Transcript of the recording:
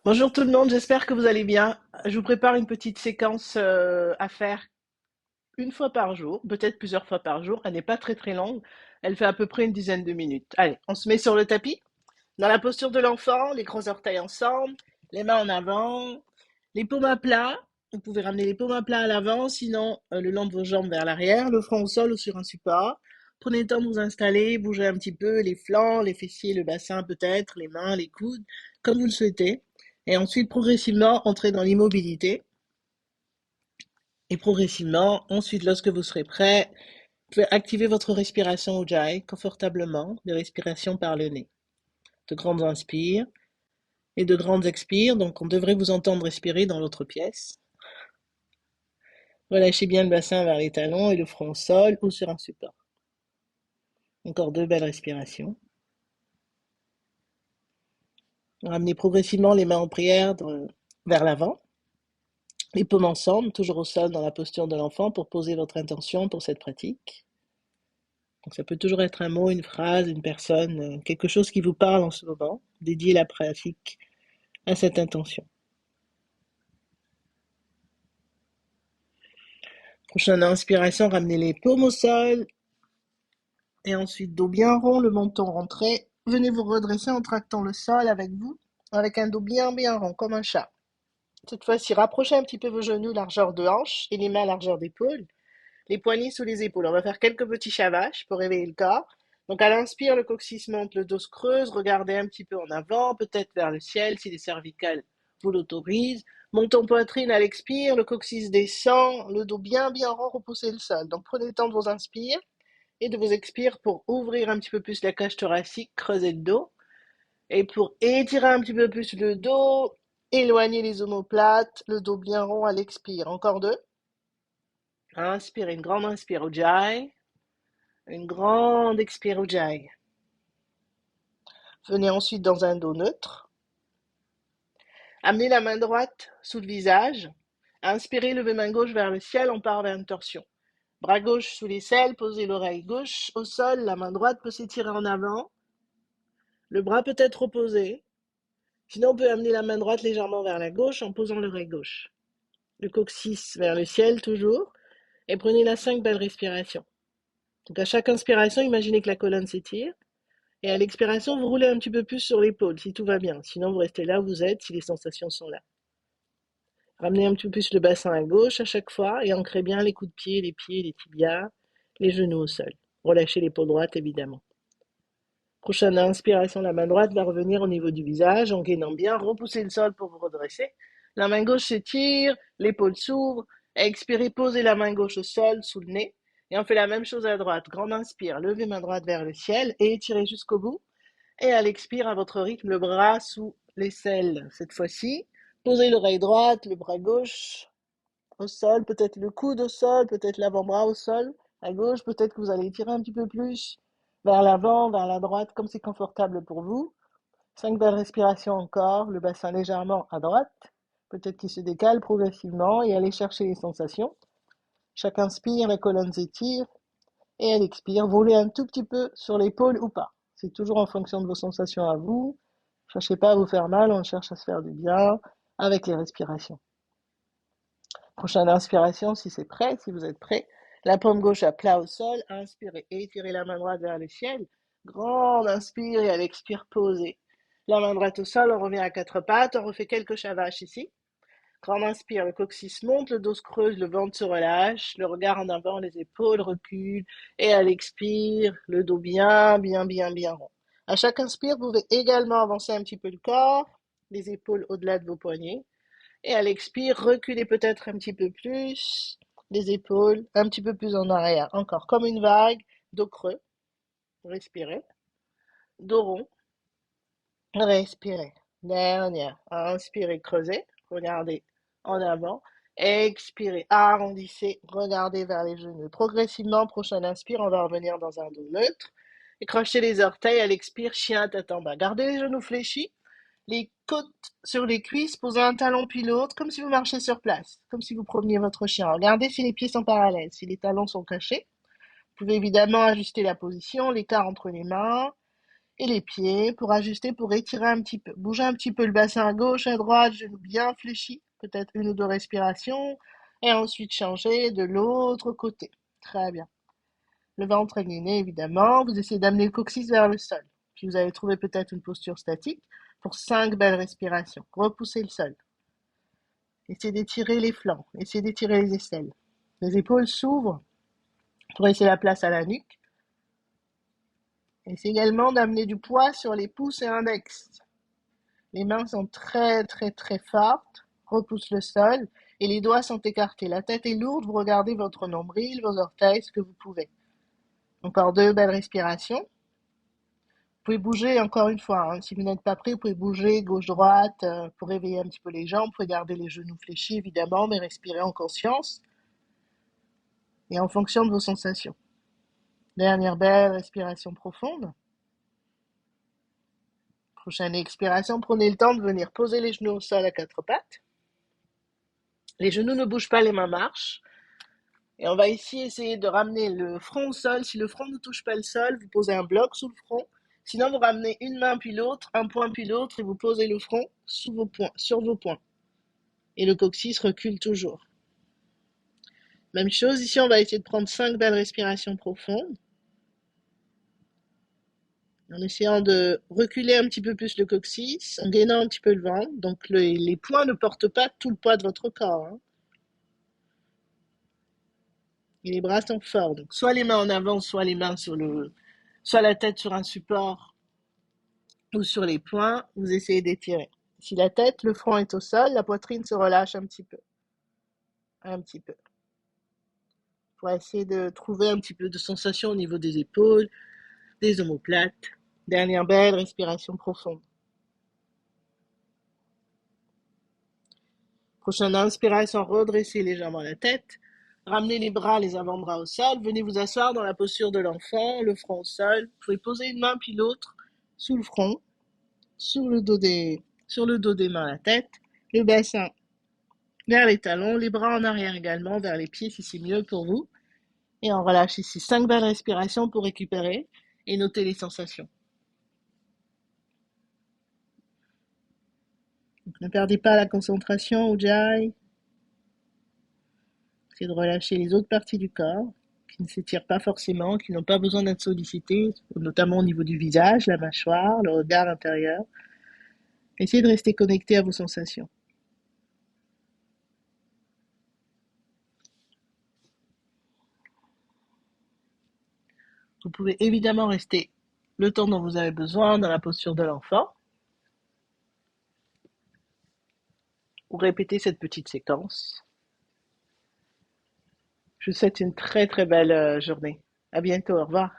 Bonjour tout le monde, j'espère que vous allez bien. Je vous prépare une petite séquence à faire une fois par jour, peut-être plusieurs fois par jour. Elle n'est pas très très longue, elle fait à peu près une dizaine de minutes. Allez, on se met sur le tapis, dans la posture de l'enfant, les grands orteils ensemble, les mains en avant, les paumes à plat. Vous pouvez ramener les paumes à plat à l'avant, sinon le long de vos jambes vers l'arrière, le front au sol ou sur un support. Prenez le temps de vous installer, bougez un petit peu les flancs, les fessiers, le bassin peut-être, les mains, les coudes, comme vous le souhaitez. Et ensuite, progressivement, entrez dans l'immobilité. Et progressivement, ensuite, lorsque vous serez prêt, vous pouvez activer votre respiration Ujjayi confortablement, des respirations par le nez. De grandes inspires et de grandes expires, donc on devrait vous entendre respirer dans l'autre pièce. Relâchez bien le bassin vers les talons et le front au sol ou sur un support. Encore deux belles respirations. Ramenez progressivement les mains en prière vers l'avant, les paumes ensemble, toujours au sol dans la posture de l'enfant pour poser votre intention pour cette pratique. Donc ça peut toujours être un mot, une phrase, une personne, quelque chose qui vous parle en ce moment. Dédiez la pratique à cette intention. Prochaine inspiration, ramenez les paumes au sol. Et ensuite, dos bien rond, le menton rentré. Venez vous redresser en tractant le sol avec vous, avec un dos bien bien rond, comme un chat. Cette fois-ci, rapprochez un petit peu vos genoux largeur de hanche et les mains largeur d'épaule. Les poignets sous les épaules. On va faire quelques petits chavaches pour réveiller le corps. Donc à l'inspire, le coccyx monte, le dos se creuse, regardez un petit peu en avant, peut-être vers le ciel si les cervicales vous l'autorisent. Montons poitrine à l'expire, le coccyx descend, le dos bien bien rond, repoussez le sol. Donc prenez le temps de vos inspires et de vos expires pour ouvrir un petit peu plus la cage thoracique, creuser le dos. Et pour étirer un petit peu plus le dos, éloigner les omoplates, le dos bien rond à l'expire. Encore deux. Inspirez, une grande inspire, Ujjayi. Une grande expire Ujjayi. Venez ensuite dans un dos neutre. Amenez la main droite sous le visage. Inspirez, levez main gauche vers le ciel, on part vers une torsion. Bras gauche sous l'aisselle, posez l'oreille gauche au sol, la main droite peut s'étirer en avant. Le bras peut être opposé. Sinon, on peut amener la main droite légèrement vers la gauche en posant l'oreille gauche. Le coccyx vers le ciel toujours. Et prenez là 5 belles respirations. Donc à chaque inspiration, imaginez que la colonne s'étire. Et à l'expiration, vous roulez un petit peu plus sur l'épaule si tout va bien. Sinon, vous restez là où vous êtes si les sensations sont là. Ramenez un petit peu plus le bassin à gauche à chaque fois et ancrez bien les coups de pied, les pieds, les tibias, les genoux au sol. Relâchez l'épaule droite évidemment. Prochaine inspiration, la main droite va revenir au niveau du visage en gainant bien. Repoussez le sol pour vous redresser. La main gauche s'étire, l'épaule s'ouvre. Expirez, posez la main gauche au sol, sous le nez. Et on fait la même chose à droite. Grande inspire, levez main droite vers le ciel et étirez jusqu'au bout. Et à l'expire, à votre rythme, le bras sous l'aisselle. Cette fois-ci, posez l'oreille droite, le bras gauche au sol, peut-être le coude au sol, peut-être l'avant-bras au sol. À gauche, peut-être que vous allez tirer un petit peu plus vers l'avant, vers la droite, comme c'est confortable pour vous. 5 belles respirations encore, le bassin légèrement à droite. Peut-être qu'il se décale progressivement et allez chercher les sensations. Chaque inspire, la colonne s'étire. Et elle expire. Volez un tout petit peu sur l'épaule ou pas. C'est toujours en fonction de vos sensations à vous. Ne cherchez pas à vous faire mal, on cherche à se faire du bien avec les respirations. Prochaine inspiration, si c'est prêt, si vous êtes prêt. La paume gauche à plat au sol. Inspirez et étirez la main droite vers le ciel. Grande inspire et à l'expire, posez. La main droite au sol, on revient à quatre pattes. On refait quelques chavaches ici. Grande inspire, le coccyx monte, le dos se creuse, le ventre se relâche, le regard en avant, les épaules reculent, et à l'expire, le dos bien, bien, bien, bien rond. À chaque inspire, vous pouvez également avancer un petit peu le corps, les épaules au-delà de vos poignets, et à l'expire, reculez peut-être un petit peu plus, les épaules un petit peu plus en arrière. Encore comme une vague, dos creux, respirez, dos rond, respirez. Dernière, inspirez, creusez, regardez en avant. Expirez, arrondissez, regardez vers les genoux. Progressivement, prochaine inspire, on va revenir dans un dos neutre. Et crochez les orteils à l'expire, chien tête en bas. Gardez les genoux fléchis, les côtes sur les cuisses, posez un talon puis l'autre, comme si vous marchiez sur place, comme si vous promeniez votre chien. Regardez si les pieds sont parallèles, si les talons sont cachés. Vous pouvez évidemment ajuster la position, l'écart entre les mains. Et les pieds pour ajuster, pour étirer un petit peu. Bougez un petit peu le bassin à gauche, à droite, genoux bien fléchis, peut-être une ou deux respirations, et ensuite changer de l'autre côté. Très bien. Le ventre incliné, évidemment. Vous essayez d'amener le coccyx vers le sol. Puis vous allez trouver peut-être une posture statique pour 5 belles respirations. Repoussez le sol. Essayez d'étirer les flancs. Essayez d'étirer les aisselles. Les épaules s'ouvrent pour laisser la place à la nuque. Essayez également d'amener du poids sur les pouces et index. Les mains sont très très très fortes. Repousse le sol et les doigts sont écartés. La tête est lourde. Vous regardez votre nombril, vos orteils, ce que vous pouvez. Encore 2 belles respirations. Vous pouvez bouger encore une fois, hein. Si vous n'êtes pas prêt, vous pouvez bouger gauche-droite pour réveiller un petit peu les jambes. Vous pouvez garder les genoux fléchis évidemment, mais respirer en conscience et en fonction de vos sensations. Dernière belle respiration profonde. Prochaine expiration, prenez le temps de venir poser les genoux au sol à 4 pattes. Les genoux ne bougent pas, les mains marchent. Et on va ici essayer de ramener le front au sol. Si le front ne touche pas le sol, vous posez un bloc sous le front. Sinon, vous ramenez une main puis l'autre, un point puis l'autre, et vous posez le front sur vos poings. Et le coccyx recule toujours. Même chose, ici on va essayer de prendre 5 belles respirations profondes. En essayant de reculer un petit peu plus le coccyx, en gainant un petit peu le ventre. Donc les poings ne portent pas tout le poids de votre corps, hein. Et les bras sont forts. Donc soit les mains en avant, soit les mains soit la tête sur un support ou sur les poings, vous essayez d'étirer. Si la tête, le front est au sol, la poitrine se relâche un petit peu. Un petit peu. Pour essayer de trouver un petit peu de sensation au niveau des épaules, des omoplates. Dernière belle respiration profonde. Prochaine inspiration, redressez légèrement la tête. Ramenez les bras, les avant-bras au sol. Venez vous asseoir dans la posture de l'enfant, le front au sol. Vous pouvez poser une main puis l'autre sous le front, sur le dos des mains, la tête, le bassin vers les talons, les bras en arrière également, vers les pieds si c'est mieux pour vous. Et on relâche ici 5 belles respirations pour récupérer et noter les sensations. Donc, ne perdez pas la concentration, Ujjayi. Essayez de relâcher les autres parties du corps qui ne s'étirent pas forcément, qui n'ont pas besoin d'être sollicitées, notamment au niveau du visage, la mâchoire, le regard intérieur. Essayez de rester connecté à vos sensations. Vous pouvez évidemment rester le temps dont vous avez besoin dans la posture de l'enfant ou répéter cette petite séquence. Je vous souhaite une très très belle journée. À bientôt, au revoir.